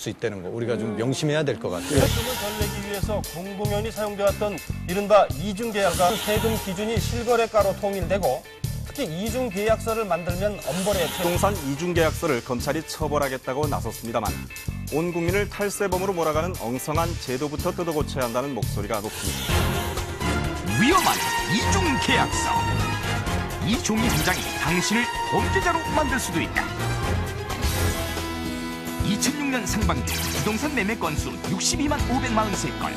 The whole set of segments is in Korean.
수 있다는 거 우리가 좀 명심해야 될 것 같아요. 세금을 덜 내기 위해서 공공연히 사용되었던 이른바 이중계약과 세금 기준이 실거래가로 통일되고 특히 이중계약서를 만들면 엄벌에 부동산 이중계약서를 검찰이 처벌하겠다고 나섰습니다만 온 국민을 탈세범으로 몰아가는 엉성한 제도부터 뜯어고쳐야 한다는 목소리가 높습니다. 위험한 이중계약서. 이 종이 한 장이 당신을 범죄자로 만들 수도 있다. 2006년 상반기 부동산 매매 건수 62만 543건.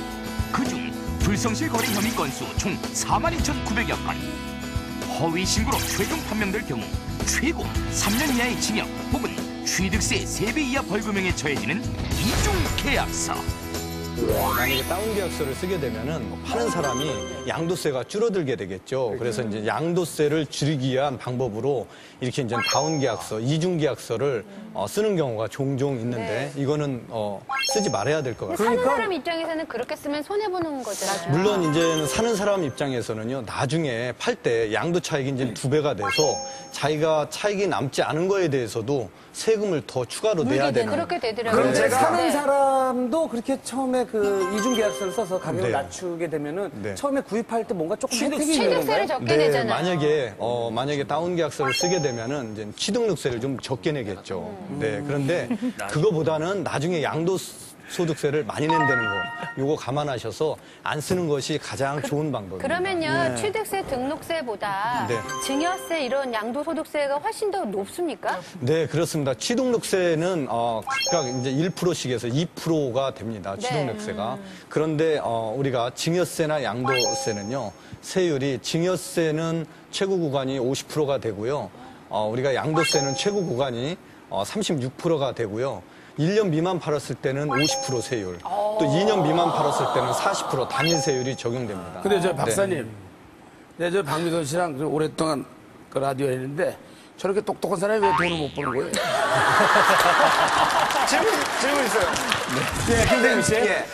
그중 불성실 거래 혐의 건수 총 4만 2,900여 건. 허위 신고로 최종 판명될 경우 최고 3년 이하의 징역 혹은 취득세 3배 이하 벌금형에 처해지는 이중계약서. 만약에 다운계약서를 쓰게 되면은 파는 사람이 양도세가 줄어들게 되겠죠. 그래서 이제 양도세를 줄이기 위한 방법으로 이렇게 이제 다운계약서, 이중계약서를 쓰는 경우가 종종 있는데 이거는 쓰지 말아야 될 것 같아요. 사는 사람 입장에서는 그렇게 쓰면 손해보는 거잖아요. 물론 이제 사는 사람 입장에서는요, 나중에 팔 때 양도 차익이 이제 2배가 돼서 자기가 차익이 남지 않은 거에 대해서도 세금을 더 추가로 내야 되는. 그렇게 되더라고요. 그럼 제가 사는 네. 사람도 그렇게 처음에 그 이중계약서를 써서 가격을 네. 낮추게 되면은 네. 처음에 구입할 때 뭔가 조금 혜택이 있는 취득세를 건가요? 적게 네, 내잖아요. 만약에 다운계약서를 쓰게 되면은 이제 취득세를 좀 적게 내겠죠. 네, 그런데 그거보다는 나중에 양도소득세를 많이 낸다는 거, 요거 감안하셔서 안 쓰는 것이 가장 좋은 방법입니다. 그러면요, 취득세, 등록세보다 네. 증여세 이런 양도소득세가 훨씬 더 높습니까? 네, 그렇습니다. 취득세는 각각 이제 1%씩에서 2%가 됩니다. 취득세가. 그런데 우리가 증여세나 양도세는요, 세율이 증여세는 최고 구간이 50%가 되고요. 우리가 양도세는 최고 구간이 36%가 되고요. 1년 미만 팔았을 때는 50% 세율, 또 2년 미만 팔았을 때는 40% 단일 세율이 적용됩니다. 근데 저 박사님, 네, 저 박미선 씨랑 그 오랫동안 그 라디오 했는데 저렇게 똑똑한 사람이 왜 돈을 못 버는 거예요? 질문 있어요. 네, 김대미 씨. 예.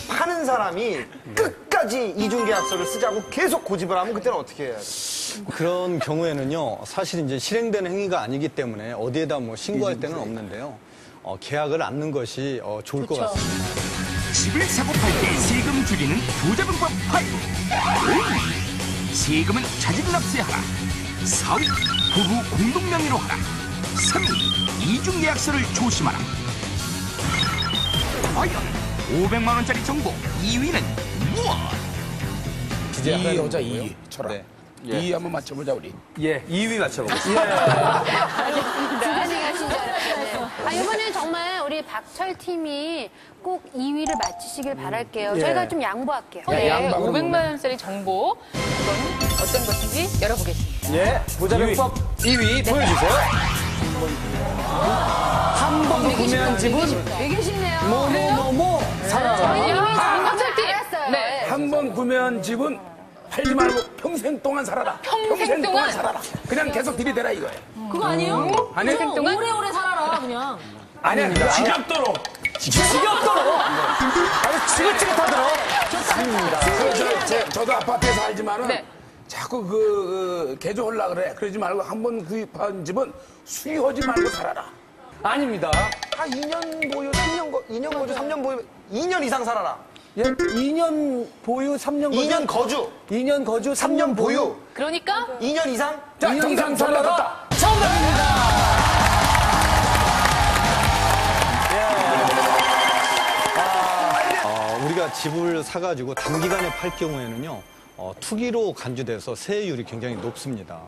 파는 사람이 끝까지 이중계약서를 쓰자고 계속 고집을 하면 그때는 어떻게 해야 돼요? 그런 경우에는요, 사실 이제 실행되는 행위가 아니기 때문에 어디에다 뭐 신고할 때는 없는데요. 계약을 않는 것이 좋을 것 같습니다. 집을 사고 팔 때 세금 줄이는 부자금법 5. 세금은 자진 납세하라. 4. 부부 공동 명의로 하라. 3. 이중계약서를 조심하라. 과연 500만 원짜리 정보 2위는 무엇? 이 여자 2위 쳐라. 네. 2위 한번 맞춰보자 우리. 예, 2위 맞춰보겠습니다. 부자생하신 줄 알았어요. 이번에는 정말 우리 박철 팀이 꼭 2위를 맞히시길 바랄게요. 저희가 좀 양보할게요. 네, 양방으로 500만 원짜리 정보 이건 어떤 것인지 열어보겠습니다. 예, 부자금법 2위 보여주세요. 한 번 구매한 집은 되게 쉽네요. 뭐뭐뭐뭐 살아라. 이미 박철 팀! 알았어요. 네. 한 번 구매한 집은 팔지 말고 평생 동안 살아라. 평생 동안? 살아라. 그냥 계속 들이대라 이거예요. 그거 아니에요? 아니, 평생 동안? 오래오래 살아라 그냥. 아니야. 지겹도록. 아니, 지긋지긋하더라. 저도 아파트에서 살지만은 네. 자꾸 그 개조하려고 그래. 그러지 말고 한 번 구입한 집은 수리하지 말고 살아라. 아닙니다. 2년 보유, 2년 거주, 3년 보유, 2년 이상 살아라. 예, 2년 보유, 3년 거주. 2년 거주, 2년 거주, 3년 보유. 그러니까 2년 이상? 자, 2년 이상 정답 살아라. 정답입니다. 우리가 집을 사가지고 단기간에 팔 경우에는요, 투기로 간주돼서 세율이 굉장히 높습니다.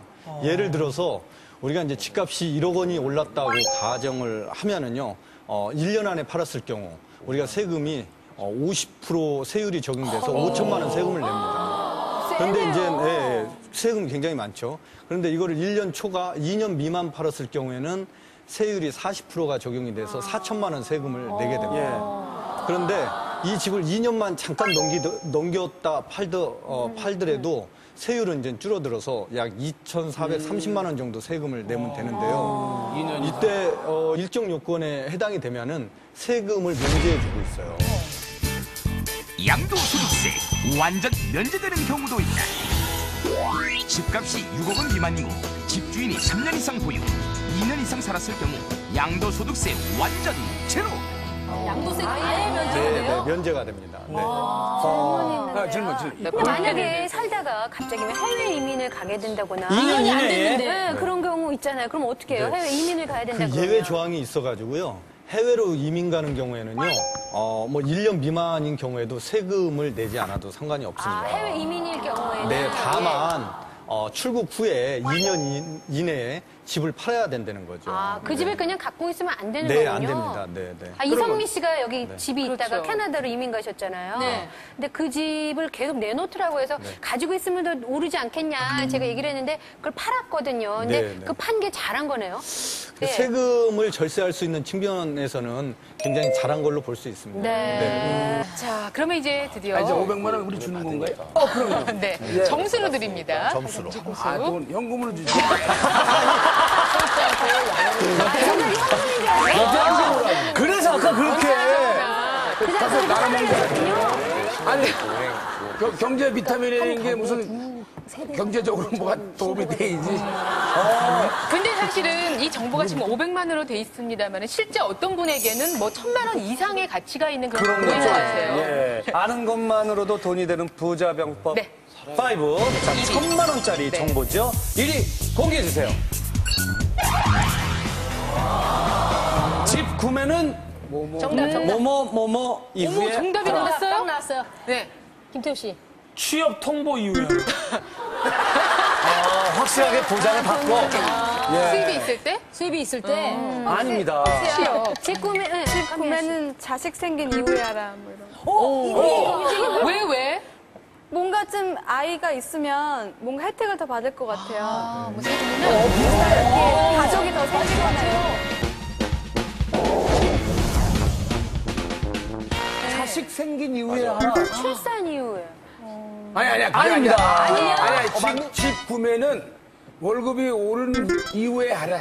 예를 들어서 우리가 이제 집값이 1억 원이 올랐다고 가정을 하면은요, 1년 안에 팔았을 경우 우리가 세금이 50% 세율이 적용돼서 5천만 원 세금을 냅니다. 그런데 이제 세금이 굉장히 많죠. 그런데 이거를 1년 초과 2년 미만 팔았을 경우에는 세율이 40%가 적용이 돼서 4천만 원 세금을 내게 됩니다. 그런데 이 집을 2년만 잠깐 넘겼다 팔더라도 세율은 이제 줄어들어서 약 2,430만 원 정도 세금을 내면 되는데요. 이때 일정 요건에 해당이 되면은 세금을 면제해주고 있어요. 양도소득세 완전 면제되는 경우도 있다. 집값이 6억 원 미만이고 집주인이 3년 이상 보유, 2년 이상 살았을 경우 양도소득세 완전 제로. 면제가 됩니다. 네. 질문. 근데 만약에 살다가 갑자기 해외 이민을 가게 된다거나 2년 안 이내에? 됐는데 네, 그런 경우 있잖아요. 그럼 어떻게 해요? 네. 해외 이민을 가야 된다 그 그러면. 예외 조항이 있어가지고요. 해외로 이민 가는 경우에는요, 뭐 1년 미만인 경우에도 세금을 내지 않아도 상관이 없습니다. 아, 해외 이민일 경우에는. 네, 다만 출국 후에 2년 이내에 집을 팔아야 된다는 거죠. 아, 그 집을 그냥 갖고 있으면 안 되는 네, 거군요. 안 됩니다. 네, 네. 아, 이성미 씨가 여기 집이 있다가 그렇죠. 캐나다로 이민 가셨잖아요. 네. 근데 그 집을 계속 내놓더라고 해서 가지고 있으면 더 오르지 않겠냐 제가 얘기를 했는데 그걸 팔았거든요. 근데 네, 네. 그 판 게 잘한 거네요. 그 세금을 절세할 수 있는 측면에서는 굉장히 잘한 걸로 볼 수 있습니다. 네. 자, 그러면 이제 드디어. 아, 이제 500만 원 우리 주는 건가요? 그럼요. 네. 점수로 드립니다. 점수로. 아, 그건 현금으로 주지. 그래서 아까 그렇게. 가서 나눠 먹는 거야. 아니, 경제 비타민인 게 무슨 경제적으로 뭐가 도움이 돼야지. 근데 사실은 이 정보가 지금 500만으로 돼 있습니다만 실제 어떤 분에게는 뭐 1000만 원 이상의 가치가 있는 그런 정보인 것 같아요. 예. 아는 것만으로도 돈이 되는 부자병법 네. 5. 자, 1000만 원짜리 네. 정보죠. 1위 공개해 주세요. 집 구매는 정답. 뭐뭐 이후에 어머, 정답이 나왔어요? 나왔어요. 네. 김태우 씨. 취업 통보 이후에 확실하게 보장을 받고 수입이 있을 때? 수입이 있을 때. 아닙니다. 집 구매, 네, 집 구매는 자식 생긴 이후에 하라 뭐 이런. 왜? 뭔가 좀 아이가 있으면 뭔가 혜택을 더 받을 것 같아요. 뭐 세금이나? 이렇게 가족이 더 생기잖아요. 자식 생긴 이후에 하나. 출산 이후에. 아니야. 아닙니다. 아니야. 집 구매는 월급이 오른 이후에 하라.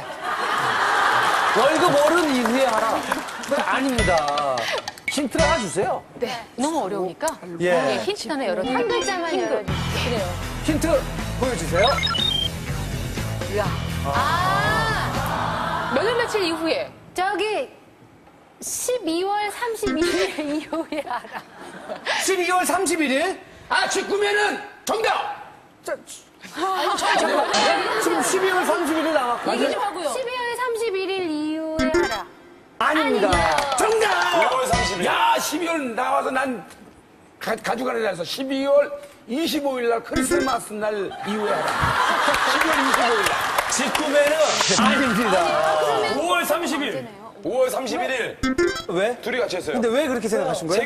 월급 오른 이후에 하라. 그건 아닙니다. 힌트를 하나 주세요. 네. 너무 어려우니까. 예. 예, 힌트 하나 열어드릴게요. 한 글자만 열어주세요. 그래요. 힌트 보여주세요. 몇월 며칠 이후에? 저기 12월 31일 이후에 알아. 12월 31일? 아, 집 구매는 정답! 지금 12월 31일 나왔고. 얘기 좀 하고요. 12월 31일 이후에 알아. 아닙니다. 정답! 12월 30일. 야, 12월 나와서 난 가져가는 날에서 12월 25일 날 크리스마스 날 이후에 하라. 12월 25일 날. 집 구매는 아닙니다. 5월 30일. 5월 31일. 왜? 둘이 같이 했어요. 근데 왜 그렇게 생각하신 거예요?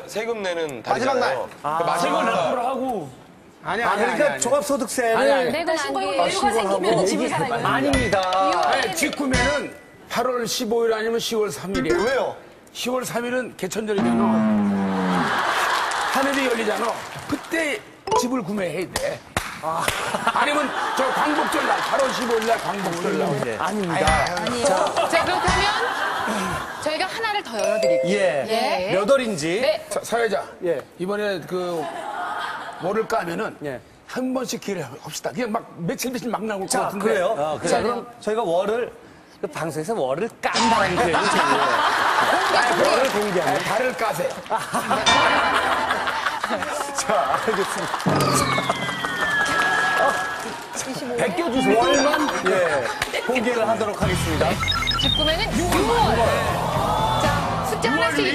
세금 내는 마지막 날. 마지막 세금 날. 납부를 하고. 그러니까 종합소득세를 내가 신고하고 집을 사는 거예요. 아닙니다. 아니, 집 구매는 8월 15일 아니면 10월 3일이야. 왜요? 10월 3일은 개천절이잖아. 하늘이 열리잖아. 그때 집을 구매해야 돼. 아니면 저 광복절 날, 8월 15일 날 광복절 날. 아닙니다. 자, 그렇다면 저희가 하나를 더 열어드릴게요. 예. 예. 몇 월인지. 네. 사회자. 예. 이번에 그 월을 까면은 예. 한 번씩 기회를 합시다. 그냥 막 며칠 막 나올 것 자, 같은데. 그래요. 자, 그럼 저희가 월을 그 방송에서 월을 깐다는 표현이 저희예요. 월을 공개하는. 달을 까세요. 자, 알겠습니다. 벗겨주세요. 월만 공개를 하도록 하겠습니다. 집 구매는 6월. 자, 숫자 하나씩